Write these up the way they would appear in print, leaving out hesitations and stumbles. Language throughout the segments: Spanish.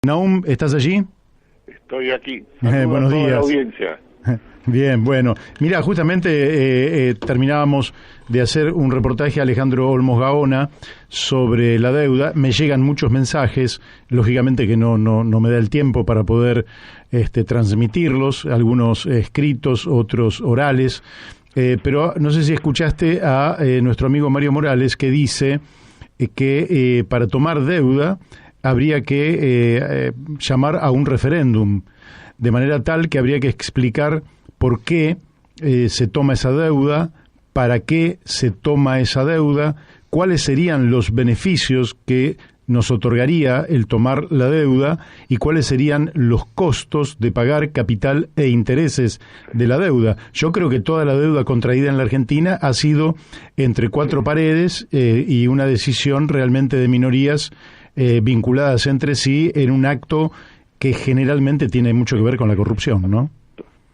Naum, ¿estás allí? Estoy aquí. Saludos Buenos a toda la días. audiencia. Bien, bueno. Mira, justamente terminábamos de hacer un reportaje a Alejandro Olmos Gaona sobre la deuda. Me llegan muchos mensajes, lógicamente que no me da el tiempo para poder transmitirlos, algunos escritos, otros orales. Pero no sé si escuchaste a nuestro amigo Mario Morales, que dice que para tomar deuda habría que llamar a un referéndum, de manera tal que habría que explicar por qué se toma esa deuda, para qué se toma esa deuda, cuáles serían los beneficios que nos otorgaría el tomar la deuda y cuáles serían los costos de pagar capital e intereses de la deuda. Yo creo que toda la deuda contraída en la Argentina ha sido entre cuatro paredes y una decisión realmente de minorías vinculadas entre sí en un acto que generalmente tiene mucho que ver con la corrupción, ¿no?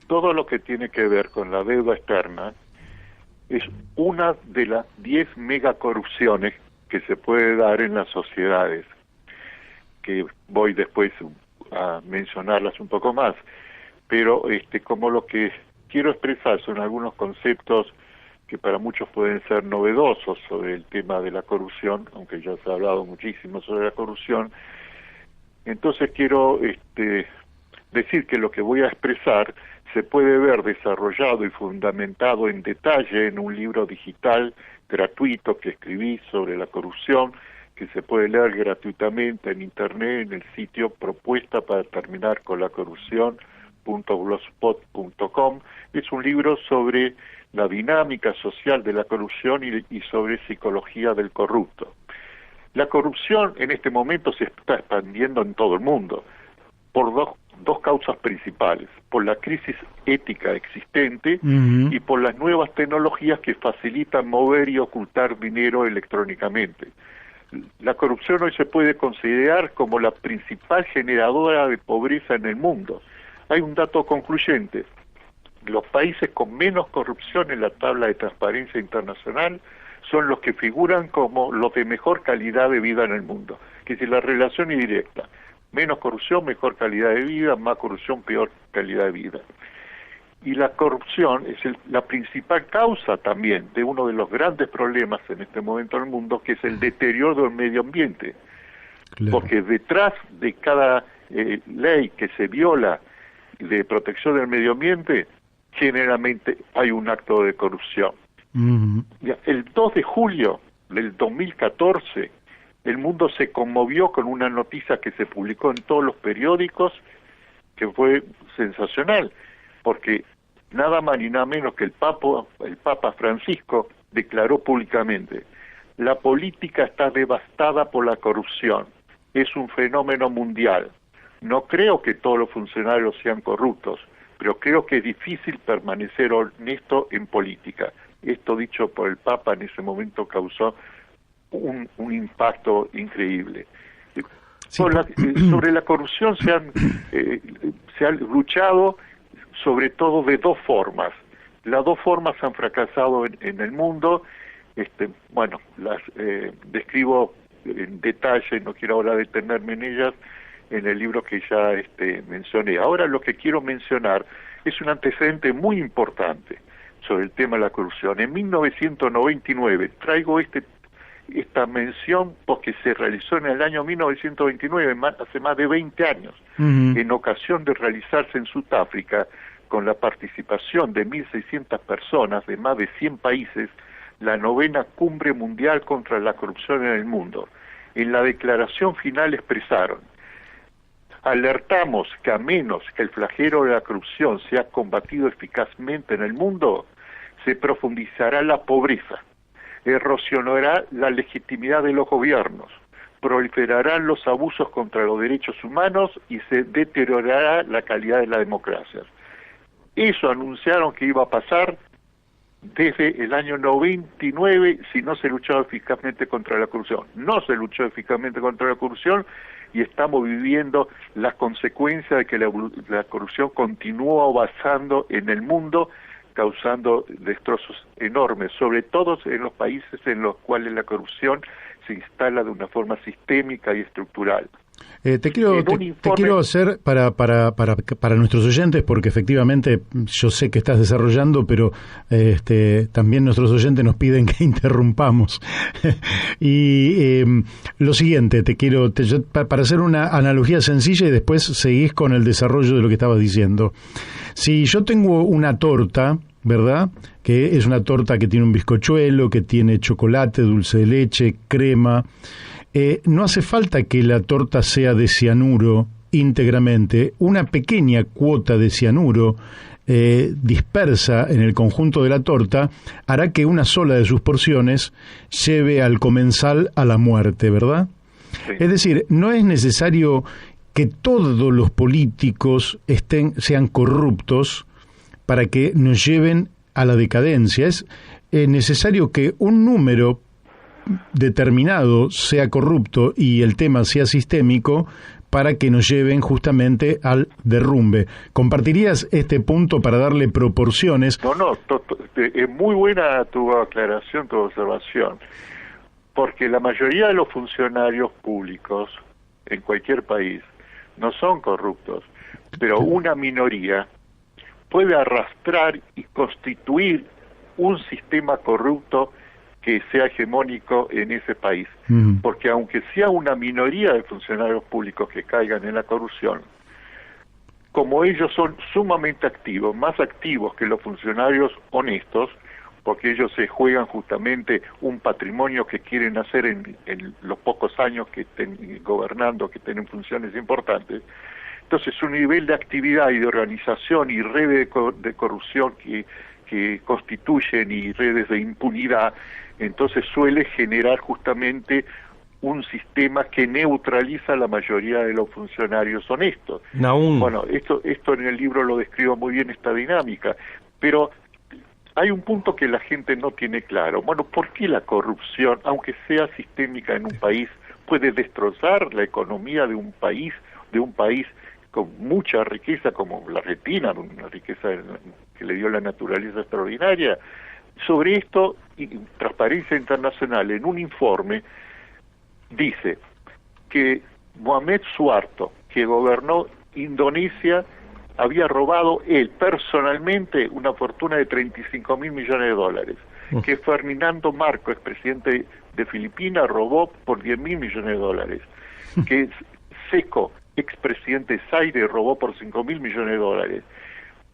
Todo lo que tiene que ver con la deuda externa es una de las 10 megacorrupciones que se puede dar en las sociedades, que voy después a mencionarlas un poco más, pero como lo que quiero expresar son algunos conceptos que para muchos pueden ser novedosos sobre el tema de la corrupción, aunque ya se ha hablado muchísimo sobre la corrupción. Entonces quiero decir que lo que voy a expresar se puede ver desarrollado y fundamentado en detalle en un libro digital gratuito que escribí sobre la corrupción, que se puede leer gratuitamente en internet en el sitio propuesta para terminar con la corrupción.blogspot.com. Es un libro sobre la dinámica social de la corrupción y sobre psicología del corrupto. La corrupción en este momento se está expandiendo en todo el mundo por dos causas principales: por la crisis ética existente y por las nuevas tecnologías que facilitan mover y ocultar dinero electrónicamente. La corrupción hoy se puede considerar como la principal generadora de pobreza en el mundo. Hay un dato concluyente: los países con menos corrupción en la tabla de transparencia internacional son los que figuran como los de mejor calidad de vida en el mundo. Que si la relación es directa: menos corrupción, mejor calidad de vida; más corrupción, peor calidad de vida. Y la corrupción es la principal causa también de uno de los grandes problemas en este momento en el mundo, que es el deterioro del medio ambiente. Claro. Porque detrás de cada ley que se viola de protección del medio ambiente, generalmente hay un acto de corrupción. El 2 de julio del 2014, el mundo se conmovió con una noticia que se publicó en todos los periódicos, que fue sensacional, porque nada más ni nada menos que el Papa Francisco declaró públicamente: la política está devastada por la corrupción, es un fenómeno mundial. No creo que todos los funcionarios sean corruptos, pero creo que es difícil permanecer honesto en política. Esto dicho por el Papa en ese momento causó un impacto increíble. Sí, sobre la corrupción se ha luchado sobre todo de dos formas. Las dos formas han fracasado en el mundo. Las describo en detalle, no quiero ahora detenerme en ellas, en el libro que ya mencioné. Ahora lo que quiero mencionar es un antecedente muy importante sobre el tema de la corrupción. En 1999, traigo esta mención porque se realizó en el año 1929, hace más de 20 años, en ocasión de realizarse en Sudáfrica, con la participación de 1.600 personas de más de 100 países, la 9ª Cumbre Mundial contra la Corrupción en el Mundo. En la declaración final expresaron: alertamos que a menos que el flagelo de la corrupción sea combatido eficazmente en el mundo, se profundizará la pobreza, erosionará la legitimidad de los gobiernos, proliferarán los abusos contra los derechos humanos y se deteriorará la calidad de la democracia. Eso anunciaron que iba a pasar desde el año 99 si no se luchaba eficazmente contra la corrupción. No se luchó eficazmente contra la corrupción y estamos viviendo las consecuencias de que la corrupción continúa avanzando en el mundo, causando destrozos enormes, sobre todo en los países en los cuales la corrupción se instala de una forma sistémica y estructural. Te quiero hacer para nuestros oyentes, porque efectivamente yo sé que estás desarrollando, pero también nuestros oyentes nos piden que interrumpamos. Y lo siguiente, para hacer una analogía sencilla y después seguís con el desarrollo de lo que estabas diciendo. Si yo tengo una torta, ¿verdad?, que es una torta que tiene un bizcochuelo, que tiene chocolate, dulce de leche, crema. No hace falta que la torta sea de cianuro íntegramente. Una pequeña cuota de cianuro dispersa en el conjunto de la torta hará que una sola de sus porciones lleve al comensal a la muerte, ¿verdad? Sí. Es decir, no es necesario que todos los políticos sean corruptos para que nos lleven a la decadencia. Es necesario que un número determinado sea corrupto y el tema sea sistémico para que nos lleven justamente al derrumbe. ¿Compartirías este punto para darle proporciones? No, es muy buena tu aclaración, tu observación, porque la mayoría de los funcionarios públicos en cualquier país no son corruptos, pero una minoría puede arrastrar y constituir un sistema corrupto que sea hegemónico en ese país, porque aunque sea una minoría de funcionarios públicos que caigan en la corrupción, como ellos son sumamente activos, más activos que los funcionarios honestos, porque ellos se juegan justamente un patrimonio que quieren hacer en los pocos años que estén gobernando, que tienen funciones importantes. Entonces su nivel de actividad y de organización y redes de corrupción que constituyen y redes de impunidad, entonces suele generar justamente un sistema que neutraliza a la mayoría de los funcionarios honestos. Bueno, esto en el libro lo describo muy bien, esta dinámica, pero hay un punto que la gente no tiene claro. Bueno, ¿por qué la corrupción, aunque sea sistémica en un país, puede destrozar la economía de un país con mucha riqueza como la Argentina, una riqueza que le dio la naturaleza extraordinaria? Sobre esto, Transparencia Internacional, en un informe, dice que Mohamed Suharto, que gobernó Indonesia, había robado él personalmente una fortuna de 35.000 millones de dólares, que Ferdinando Marcos, expresidente de Filipinas, robó por 10.000 millones de dólares, que Seco, expresidente de Zaire, robó por 5.000 millones de dólares.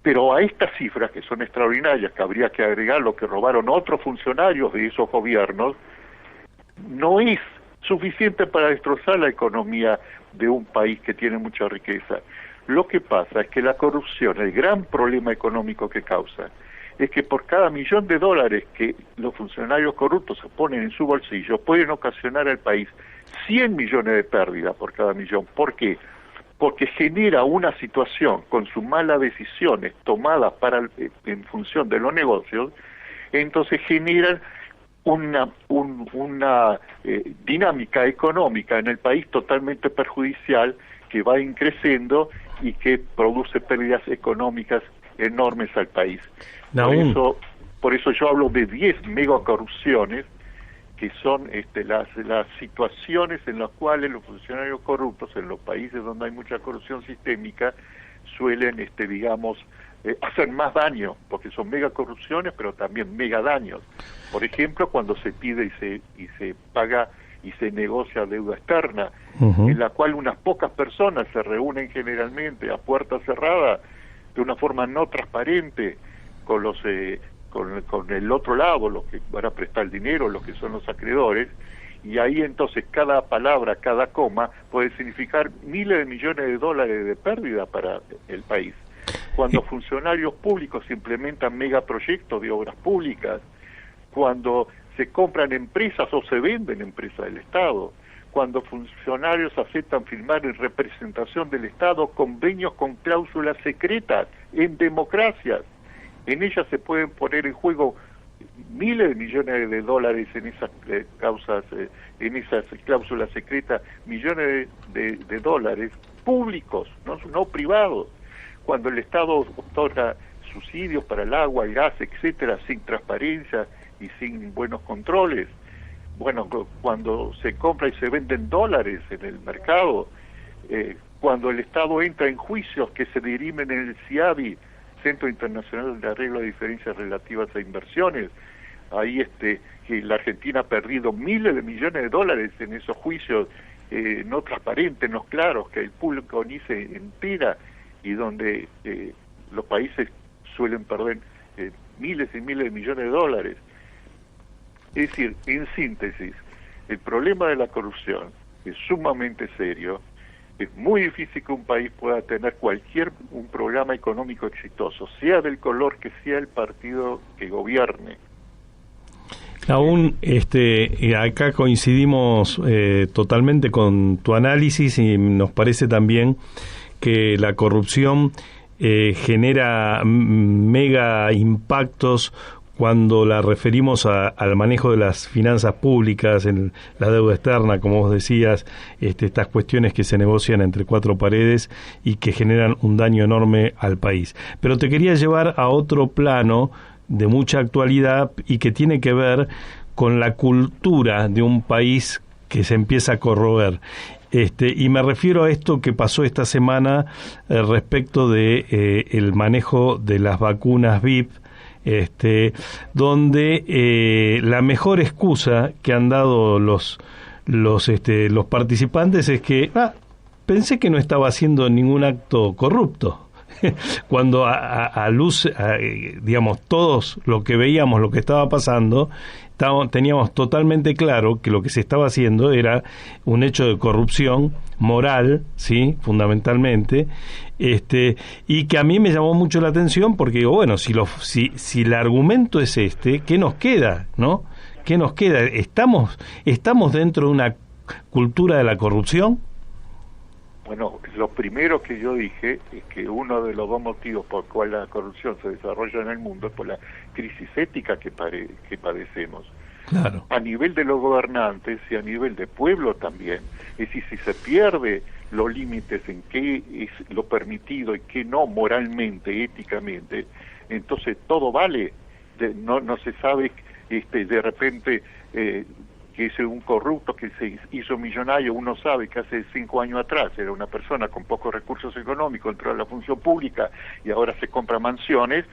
Pero a estas cifras, que son extraordinarias, que habría que agregar lo que robaron otros funcionarios de esos gobiernos, no es suficiente para destrozar la economía de un país que tiene mucha riqueza. Lo que pasa es que la corrupción, el gran problema económico que causa, es que por cada $1.000.000 que los funcionarios corruptos se ponen en su bolsillo, pueden ocasionar al país 100 millones de pérdidas por cada millón. ¿Por qué? Porque genera una situación con sus malas decisiones tomadas en función de los negocios, entonces generan una dinámica económica en el país totalmente perjudicial, que va increciendo y que produce pérdidas económicas enormes al país. Por eso yo hablo de 10 megacorrupciones, que son las situaciones en las cuales los funcionarios corruptos en los países donde hay mucha corrupción sistémica suelen, hacer más daño, porque son megacorrupciones, pero también megadaños. Por ejemplo, cuando se pide y se paga y se negocia deuda externa, en la cual unas pocas personas se reúnen generalmente a puerta cerrada, de una forma no transparente, con el otro lado, los que van a prestar el dinero, los que son los acreedores, y ahí entonces cada palabra, cada coma, puede significar miles de millones de dólares de pérdida para el país. Cuando funcionarios públicos implementan megaproyectos de obras públicas, cuando se compran empresas o se venden empresas del Estado, cuando funcionarios aceptan firmar en representación del Estado convenios con cláusulas secretas en democracias. En ellas se pueden poner en juego miles de millones de dólares en esas en esas cláusulas secretas, millones de dólares públicos, no privados. Cuando el Estado otorga subsidios para el agua, el gas, etcétera, sin transparencia y sin buenos controles. Bueno, cuando se compra y se venden dólares en el mercado, cuando el Estado entra en juicios que se dirimen en el CIADI, Centro Internacional de Arreglo de Diferencias Relativas a Inversiones, ahí que la Argentina ha perdido miles de millones de dólares en esos juicios no transparentes, no claros, que el público ni se entera, y donde los países suelen perder miles y miles de millones de dólares. Es decir, en síntesis, el problema de la corrupción es sumamente serio. Es muy difícil que un país pueda tener un programa económico exitoso, sea del color que sea el partido que gobierne. Aún acá coincidimos totalmente con tu análisis, y nos parece también que la corrupción genera mega impactos cuando la referimos al manejo de las finanzas públicas, en la deuda externa, como vos decías, estas cuestiones que se negocian entre cuatro paredes y que generan un daño enorme al país. Pero te quería llevar a otro plano de mucha actualidad y que tiene que ver con la cultura de un país que se empieza a corroer. Y me refiero a esto que pasó esta semana respecto de el manejo de las vacunas VIP, donde la mejor excusa que han dado los participantes es que pensé que no estaba haciendo ningún acto corrupto. Cuando digamos, todos lo que veíamos, lo que estaba pasando, teníamos totalmente claro que lo que se estaba haciendo era un hecho de corrupción moral, sí, fundamentalmente, y que a mí me llamó mucho la atención porque digo, bueno, si el argumento es ¿qué nos queda, no? ¿Qué nos queda? ¿Estamos dentro de una cultura de la corrupción? Bueno, lo primero que yo dije es que uno de los dos motivos por cual la corrupción se desarrolla en el mundo es por la crisis ética que padecemos. Claro. A nivel de los gobernantes y a nivel de pueblo también. Es decir, si se pierde los límites en qué es lo permitido y qué no moralmente, éticamente, entonces todo vale. No se sabe, de repente... que es un corrupto que se hizo millonario, uno sabe que hace 5 años atrás era una persona con pocos recursos económicos, entró a la función pública y ahora se compra mansiones,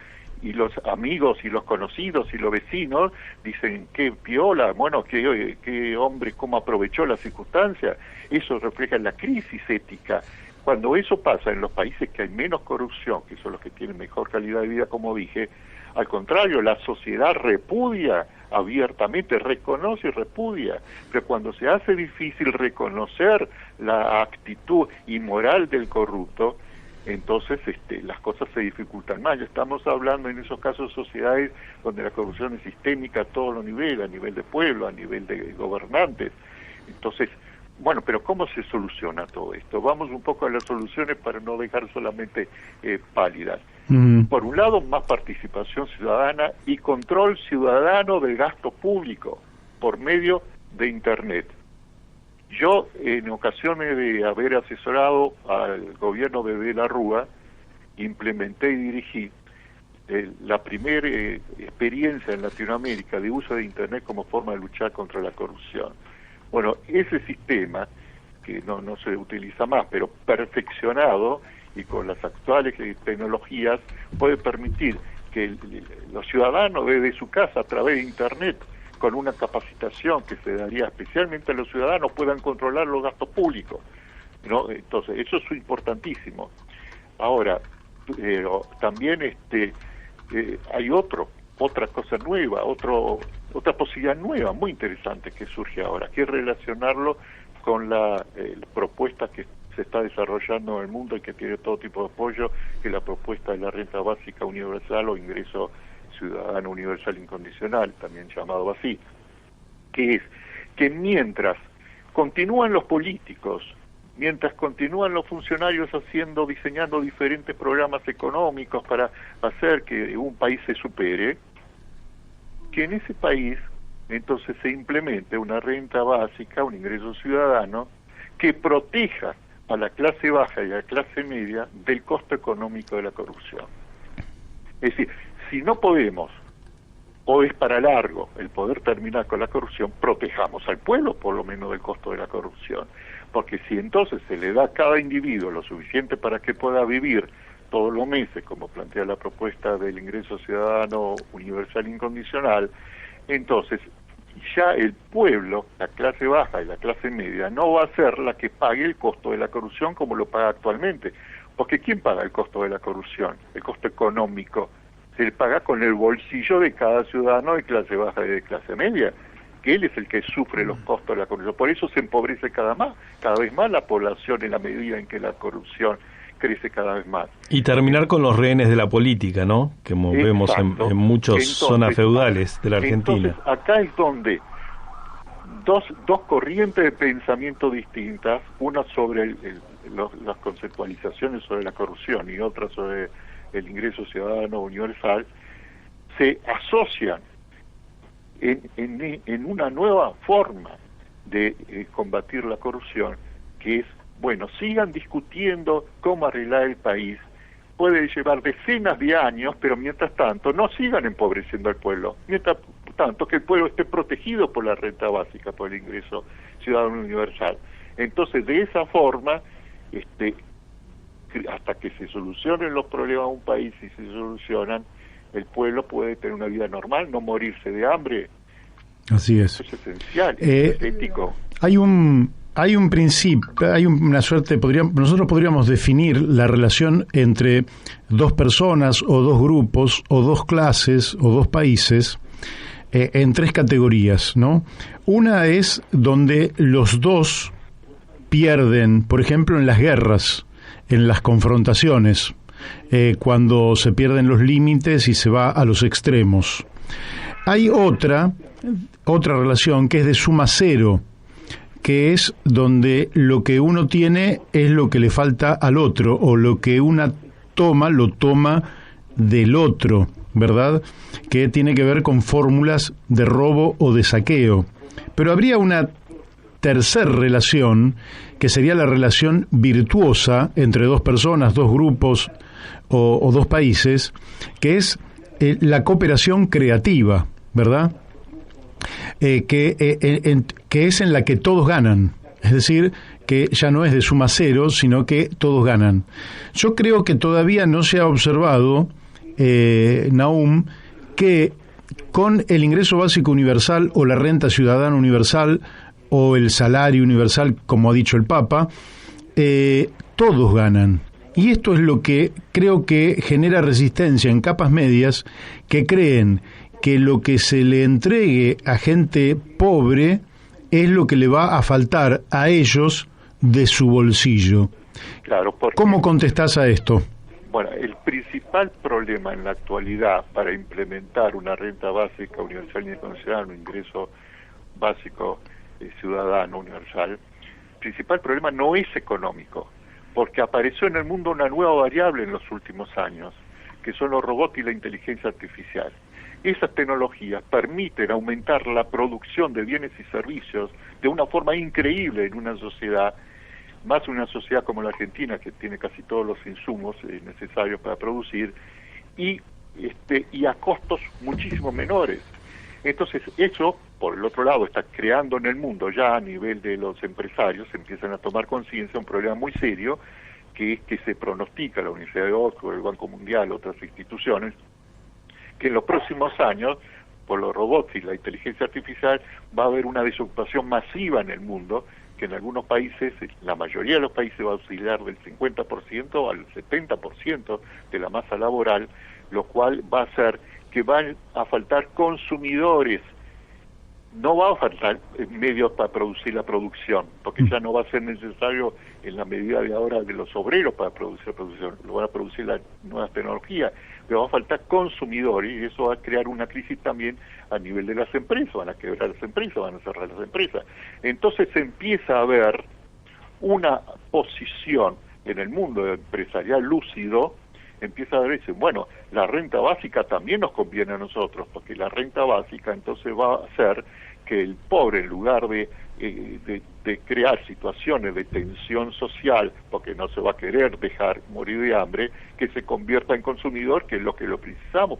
y los amigos y los conocidos y los vecinos dicen, qué piola, bueno, qué hombre, cómo aprovechó la circunstancia. Eso refleja la crisis ética. Cuando eso pasa en los países que hay menos corrupción, que son los que tienen mejor calidad de vida, como dije, al contrario, la sociedad repudia abiertamente, reconoce y repudia, pero cuando se hace difícil reconocer la actitud inmoral del corrupto, entonces las cosas se dificultan más. Ya estamos hablando en esos casos de sociedades donde la corrupción es sistémica a todos los niveles, a nivel de pueblo, a nivel de gobernantes. Entonces, bueno, pero ¿cómo se soluciona todo esto? Vamos un poco a las soluciones para no dejar solamente pálidas. Por un lado, más participación ciudadana y control ciudadano del gasto público por medio de Internet. Yo, en ocasiones de haber asesorado al gobierno de la Rúa, implementé y dirigí la primera experiencia en Latinoamérica de uso de Internet como forma de luchar contra la corrupción. Bueno, ese sistema, que no se utiliza más, pero perfeccionado y con las actuales tecnologías, puede permitir que los ciudadanos desde su casa, a través de Internet, con una capacitación que se daría especialmente a los ciudadanos, puedan controlar los gastos públicos, ¿no? Entonces, eso es importantísimo. Ahora, también hay otra cosa nueva, otra posibilidad nueva, muy interesante que surge ahora, que es relacionarlo con la propuesta que se está desarrollando en el mundo y que tiene todo tipo de apoyo, que es la propuesta de la renta básica universal o ingreso ciudadano universal incondicional, también llamado así, que es que mientras continúan los políticos, mientras continúan los funcionarios diseñando diferentes programas económicos para hacer que un país se supere, que en ese país entonces se implemente una renta básica, un ingreso ciudadano, que proteja a la clase baja y a la clase media del costo económico de la corrupción. Es decir, si no podemos o es para largo el poder terminar con la corrupción, protejamos al pueblo por lo menos del costo de la corrupción. Porque si entonces se le da a cada individuo lo suficiente para que pueda vivir todos los meses, como plantea la propuesta del ingreso ciudadano universal incondicional, entonces ya el pueblo, la clase baja y la clase media, no va a ser la que pague el costo de la corrupción como lo paga actualmente. Porque ¿quién paga el costo de la corrupción? El costo económico se le paga con el bolsillo de cada ciudadano de clase baja y de clase media, que él es el que sufre los costos de la corrupción. Por eso se empobrece cada vez más la población en la medida en que la corrupción crece cada vez más. Y terminar con los rehenes de la política, ¿no? Que vemos en muchas zonas feudales de la Argentina. Entonces, acá es donde dos corrientes de pensamiento distintas, una sobre las conceptualizaciones sobre la corrupción y otra sobre el ingreso ciudadano universal, se asocian en una nueva forma de combatir la corrupción, que es, bueno, sigan discutiendo cómo arreglar el país, puede llevar decenas de años, pero mientras tanto no sigan empobreciendo al pueblo, mientras tanto que el pueblo esté protegido por la renta básica, por el ingreso ciudadano universal. Entonces, de esa forma, hasta que se solucionen los problemas de un país, y se solucionan, el pueblo puede tener una vida normal, no morirse de hambre. Así es. Eso es esencial, es ético. Hay un principio, hay una suerte, nosotros podríamos definir la relación entre dos personas o dos grupos o dos clases o dos países en tres categorías, ¿no? Una es donde los dos pierden, por ejemplo, en las guerras, en las confrontaciones, cuando se pierden los límites y se va a los extremos. Hay otra relación que es de suma cero, que es donde lo que uno tiene es lo que le falta al otro, o lo que una toma, lo toma del otro, ¿verdad? Que tiene que ver con fórmulas de robo o de saqueo. Pero habría una tercer relación, que sería la relación virtuosa entre dos personas, dos grupos o dos países, que es la cooperación creativa, ¿verdad? Que es en la que todos ganan, es decir, que ya no es de suma cero, sino que todos ganan. Yo creo que todavía no se ha observado, Nahum, que con el ingreso básico universal o la renta ciudadana universal o el salario universal, como ha dicho el Papa, todos ganan. Y esto es lo que creo que genera resistencia en capas medias que creen que lo que se le entregue a gente pobre es lo que le va a faltar a ellos de su bolsillo. Claro, porque, ¿cómo contestás a esto? Bueno, el principal problema en la actualidad para implementar una renta básica universal y incondicional, un ingreso básico ciudadano universal, el principal problema no es económico, porque apareció en el mundo una nueva variable en los últimos años, que son los robots y la inteligencia artificial. Esas tecnologías permiten aumentar la producción de bienes y servicios de una forma increíble en una sociedad, más una sociedad como la Argentina, que tiene casi todos los insumos necesarios para producir, y a costos muchísimo menores. Entonces, eso, por el otro lado, está creando en el mundo, ya a nivel de los empresarios, empiezan a tomar conciencia un problema muy serio, que es que se pronostica, la Universidad de Oxford, el Banco Mundial, otras instituciones, que en los próximos años, por los robots y la inteligencia artificial, va a haber una desocupación masiva en el mundo, que en algunos países, la mayoría de los países va a oscilar del 50% al 70% de la masa laboral, lo cual va a hacer que van a faltar consumidores, no va a faltar medios para producir la producción, porque ya no va a ser necesario en la medida de ahora de los obreros para producir la producción, lo van a producir las nuevas tecnologías, pero va a faltar consumidores y eso va a crear una crisis también a nivel de las empresas, van a quebrar las empresas, van a cerrar las empresas. Entonces se empieza a ver una posición en el mundo empresarial lúcido, empieza a verse, bueno, la renta básica también nos conviene a nosotros, porque la renta básica entonces va a hacer que el pobre, en lugar de crear situaciones de tensión social, porque no se va a querer dejar morir de hambre, que se convierta en consumidor, que es lo que precisamos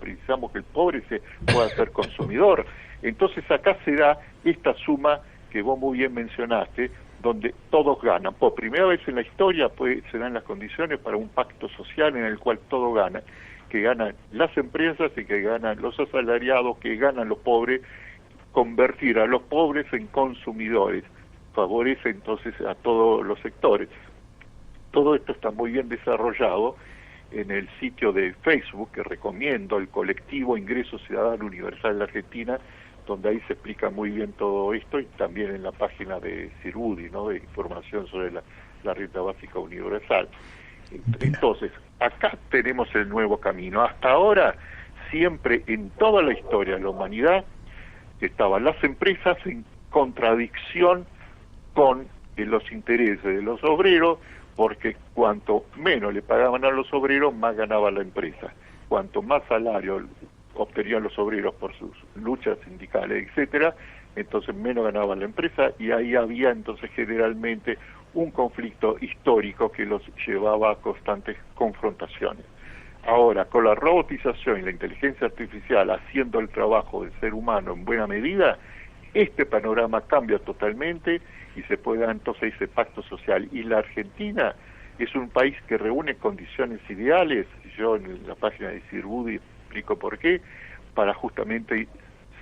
que el pobre se pueda ser consumidor. Entonces acá se da esta suma que vos muy bien mencionaste, donde todos ganan. Por primera vez en la historia se dan las condiciones para un pacto social en el cual todos ganan, que ganan las empresas y que ganan los asalariados, que ganan los pobres. Convertir a los pobres en consumidores favorece entonces a todos los sectores. Todo esto está muy bien desarrollado en el sitio de Facebook, que recomiendo, el colectivo Ingreso Ciudadano Universal de la Argentina, donde ahí se explica muy bien todo esto, y también en la página de Cirbudi, ¿no?, de información sobre la renta básica universal. Entonces, acá tenemos el nuevo camino. Hasta ahora, siempre en toda la historia de la humanidad, estaban las empresas en contradicción con los intereses de los obreros, porque cuanto menos le pagaban a los obreros, más ganaba la empresa. Cuanto más salario obtenían los obreros por sus luchas sindicales, etcétera, entonces menos ganaba la empresa, y ahí había entonces generalmente un conflicto histórico que los llevaba a constantes confrontaciones. Ahora, con la robotización y la inteligencia artificial haciendo el trabajo del ser humano en buena medida, este panorama cambia totalmente y se puede dar entonces ese pacto social. Y la Argentina es un país que reúne condiciones ideales, yo en la página de Cirbudi explico por qué, para justamente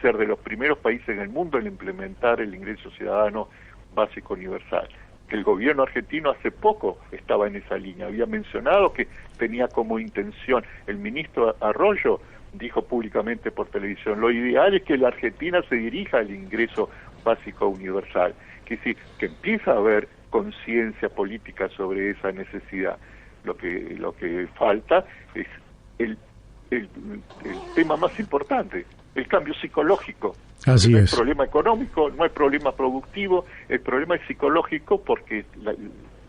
ser de los primeros países en el mundo en implementar el ingreso ciudadano básico universal. El gobierno argentino hace poco estaba en esa línea, había mencionado que tenía como intención, el ministro Arroyo dijo públicamente por televisión, lo ideal es que la Argentina se dirija al ingreso básico universal, que sí, que empieza a haber conciencia política sobre esa necesidad. Lo que falta es el tema más importante, el cambio psicológico. Así no es. hay problema económico, no hay problema productivo, el problema es psicológico, porque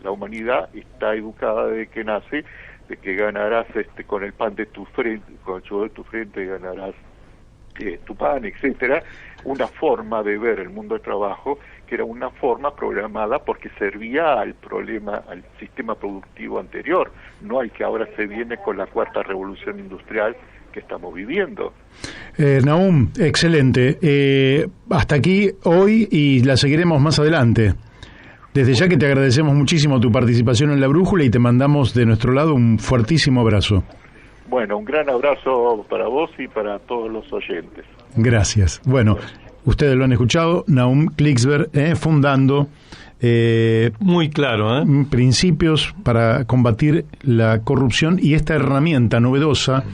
la humanidad está educada desde que nace, de que ganarás con el pan de tu frente, con el sudor de tu frente ganarás tu pan, etcétera, una forma de ver el mundo del trabajo que era una forma programada porque servía al sistema productivo anterior, no al que ahora se viene con la cuarta revolución industrial que estamos viviendo. Nahum, excelente. Hasta aquí hoy y la seguiremos más adelante. Desde ya que te agradecemos muchísimo tu participación en La Brújula y te mandamos de nuestro lado un fuertísimo abrazo. Bueno, un gran abrazo para vos y para todos los oyentes. Gracias. Bueno, ustedes lo han escuchado, Nahum Klicksberg, fundando muy claro, principios para combatir la corrupción y esta herramienta novedosa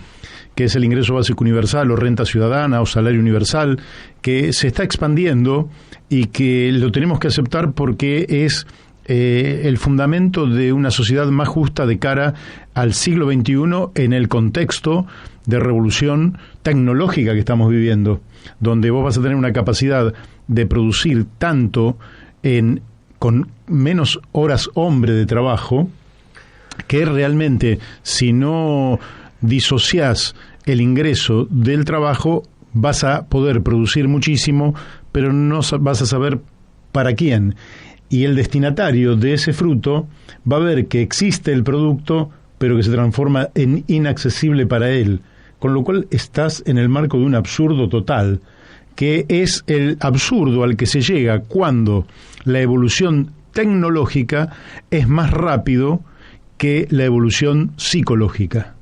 que es el ingreso básico universal o renta ciudadana o salario universal, que se está expandiendo y que lo tenemos que aceptar porque es el fundamento de una sociedad más justa de cara al siglo XXI en el contexto de revolución tecnológica que estamos viviendo, donde vos vas a tener una capacidad de producir tanto con menos horas hombre de trabajo, que realmente si no disociás el ingreso del trabajo vas a poder producir muchísimo, pero no vas a saber para quién. Y el destinatario de ese fruto va a ver que existe el producto, pero que se transforma en inaccesible para él. Con lo cual estás en el marco de un absurdo total, que es el absurdo al que se llega cuando la evolución tecnológica es más rápido que la evolución psicológica.